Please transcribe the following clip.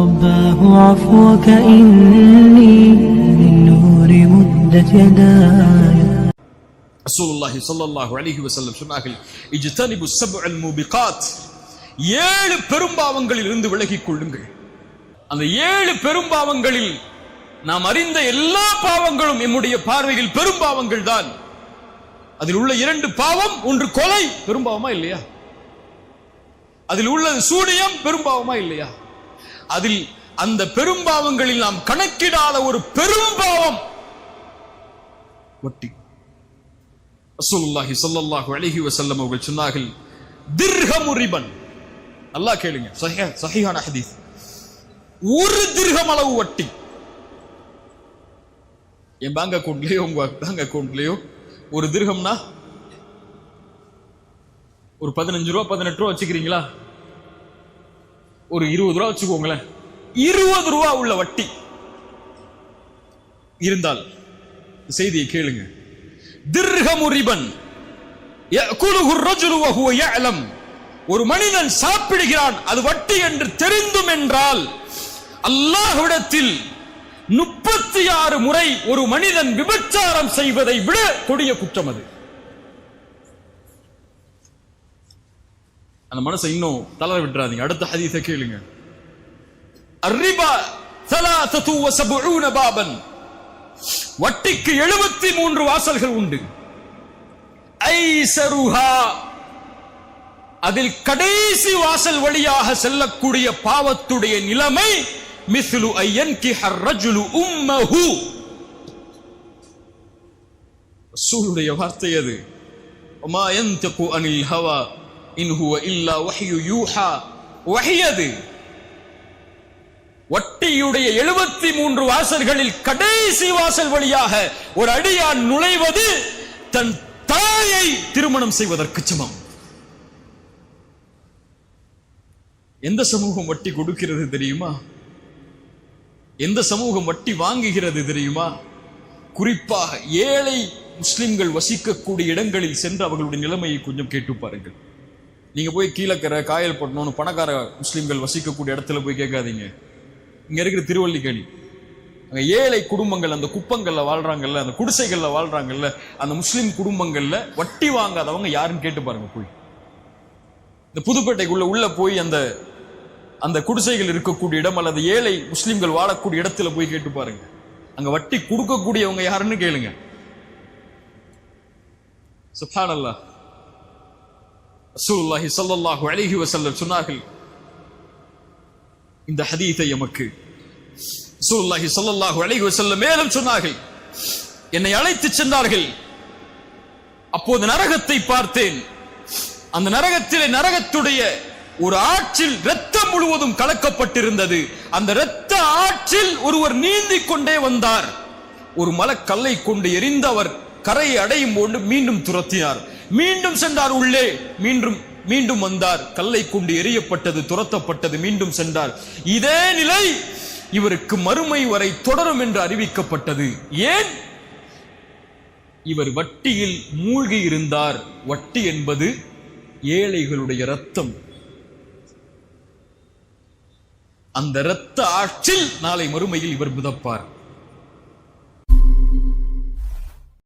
رباه عفوك إني من نور مدت يداي. ரசூலுல்லாஹி ஸல்லல்லாஹு அலைஹி வஸல்லம் சொன்னார்கள், இஜ்தனிபு ஸப்அல் மூபிகாத், 7 பெரும்பாவங்களில் இருந்து விலகிக் கொள்ளுங்கள். அந்த 7 பெரும்பாவங்களில் நாம் அறிந்த எல்லா பாவங்களும் நம்முடைய பார்வையில் பெரும்பாவங்கள் தான். அதில் உள்ள 2 பாவம், ஒன்று கொலை, பெரும்பாவமா இல்லையா? அதில் உள்ள சூனியம் பெரும்பாவமா இல்லையா? அதில் அந்த பெரும்பாவங்களில் நாம் கணக்கிடாத ஒரு பெரும்பாவம் வட்டி. ரசூலுல்லாஹி ஸல்லல்லாஹு அலைஹி வஸல்லம் அவர்கள் சொன்னார்கள், திர்ஹமு ரிபன். அல்லாஹ் கேளுங்க, சஹீஹான ஹதீஸ். 1 திர்ஹம் அளவு வட்டி. என் பேங்க் அக்கவுண்ட்லயோ உங்க பேங்க் அக்கவுண்ட்லயோ 1 திர்ஹம்னா ஒரு 15 ரூபா 18 ரூபா வச்சுக்கிறீங்களா? ஒரு 20 ரூபா வச்சுக்கோங்களேன். 20 ரூபா உள்ள வட்டி இருந்தால் செய்தியை கேளுங்க. திர்ஹமு ரிபன் யஅகுலுஹு الرجل وهو يعلم. ஒரு மனிதன் சாப்பிடுகிறான், அது வட்டி என்று தெரிந்தும் என்றால் அல்லாஹ்விடத்தில் 36 முறை ஒரு மனிதன் விபச்சாரம் செய்வதை விட கொடிய குற்றம் அது. அந்த மனசை இன்னும் தளர விட்டுறாதீங்க. அடுத்த ஹதீஸை கேளுங்க. அர்ரிபா 73 பாபன். வட்டிக்கு 73 வாசல்கள் உண்டு. ஐஸருஹா, அதில் கடைசி வாசல் வழியாக செல்லக்கூடிய பாவத்துடைய நிலைமை மிஸ்லு ஐயன்கிஹ الرجل உம்மஹு. ரசூலுடைய வார்த்தை அது. வமா யன்தகு அனில் ஹவா இன் ஹுவ இல்லா வஹ்யு யூஹா. வஹ்யது. வட்டியுடைய 73 வாசல்களில் கடைசி வாசல் வழியாக ஒரு அடியான் நுழைவது தன் தாயை திருமணம் செய்வதற்கு சமம். எந்த சமூகம் வட்டி கொடுக்கிறது தெரியுமா? எந்த சமூகம் வட்டி வாங்குகிறது தெரியுமா? குறிப்பாக ஏழை முஸ்லிம்கள் வசிக்கக்கூடிய இடங்களில் சென்று அவர்களுடைய நிலைமையை கொஞ்சம் கேட்டு பாருங்கள். நீங்க போய் கீழக்கரை காயல்பட்டணும்னு பணக்கார முஸ்லிம்கள் வசிக்கக்கூடிய இடத்துல போய் கேட்காதீங்க. இங்க இருக்கிற திருவல்லிக்கேணி, அங்க ஏழை குடும்பங்கள் அந்த குப்பங்கள்ல வாழ்றாங்கல்ல, அந்த குடிசைகள்ல வாழ்றாங்கல்ல, அந்த முஸ்லிம் குடும்பங்கள்ல வட்டி வாங்காதவங்க யாருன்னு கேட்டு பாருங்க. போய் இந்த புதுப்பேட்டைக்குள்ள உள்ள போய் அந்த குடிசைகள் இருக்கக்கூடிய இடம் அல்லது ஏழை முஸ்லிம்கள் வாழக்கூடிய இடத்துல போய் கேட்டு பாருங்க. அங்க வட்டி கொடுக்கக்கூடியவங்க யாருன்னு கேளுங்க. சுப்ஹானல்லாஹ். ரசூலுல்லாஹி ஸல்லல்லாஹு அலைஹி வஸல்லம் சொன்னார்கள் இந்த ஹதீஸை எமக்கு. ரசூலுல்லாஹி ஸல்லல்லாஹு அலைஹி வஸல்லம் மேலும் சொன்னார்கள், என்னை அழைத்து சென்றார்கள். அப்போது நரகத்தை பார்த்தேன். அந்த நரகத்திலே நரகத்துடைய ஒரு ஆற்றில் இரத்தம் முழுவதும் கலக்கப்பட்டிருந்தது. அந்த இரத்த ஆற்றில் ஒருவர் நீந்திக் கொண்டே வந்தார். ஒரு மலக்கல்லை கொண்டு எரிந்து அவர் கரையை அடையும் போது மீண்டும் துரத்தினார். மீண்டும் சென்றார் உள்ளே, மீண்டும் வந்தார். கல்லை கொண்டு எரியப்பட்டது, துரத்தப்பட்டது, மீண்டும் சென்றார். இதே நிலை இவருக்கு மறுமை வரை தொடரும் என்று அறிவிக்கப்பட்டது. ஏன்? இவர் வட்டியில் மூழ்கி இருந்தார். வட்டி என்பது ஏழைகளுடைய ரத்தம். அந்த இரத்த ஆற்றில் நாளை மறுமையில் இவர் மிதப்பார்.